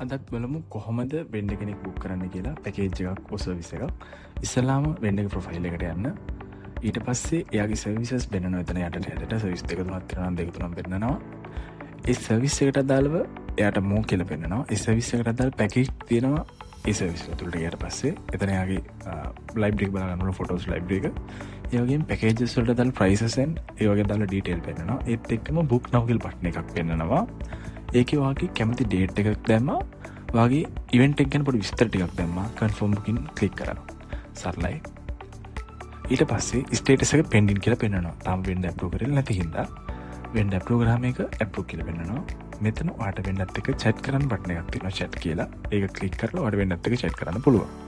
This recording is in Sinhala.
අදත් බලමු කොහොමද වෙන්ඩ කෙනෙක් බුක් කරන්න කියලා පැකේජ් එකක් සර්විස් එකක්. ඉස්සලාම වෙන්ඩ එක ප්‍රොෆයිල් එකට යන්න. ඊට පස්සේ එයාගේ සර්විසස් වෙන්නනවා. එතන යටට සර්විස් දෙක තුනක් තියෙනවා, දෙක තුනක් වෙන්නනවා. ඒ සර්විස් එකට අදාළව එයාට මෝ කියලා පෙන්නනවා. ඒ සර්විස් එකට අදාළ පැකේජ් තියෙනවා. ඒ සර්විස් වලට ගියට පස්සේ එතන එයාගේ ලයිබ්‍රරි එක බලන්න ඕන, ෆොටෝස් ලයිබ්‍රරි එක. ඒ වගේම පැකේජස් වලට අදාළ ප්‍රයිසස් and ඒ වගේ අදාළ ඩීටේල් පෙන්නනවා. ඒත් එක්කම බුක් නව් කියලා බටන් එකක් පෙන්නනවා. ඒකේ වාගේ කැමති ඩේට් එකක් දැම්මා, වාගේ ඉවෙන්ට් එක ගැන පොඩි විස්තර ටිකක් දැම්මා, කන්ෆර්ම් බුකින් ක්ලික් කරනවා. සරලයි. ඊට පස්සේ ස්ටේටස් එක පෙන්ඩින් කියලා පෙන්නනවා. තාම වෙන්ඩ ඇප්රූව් කරලා නැති හින්දා වෙන්ඩ ඇප්රූව් කරාම ඒක ඇප්රූව් කියලා පෙන්නනවා. මෙතන ඔයාලට වෙන්ඩත් එක්ක chat කරන්න බටන් එකක් තියෙනවා, chat කියලා. ඒක ක්ලික් කරලා ඔයාලට වෙන්ඩත් එක්ක chat කරන්න පුළුවන්.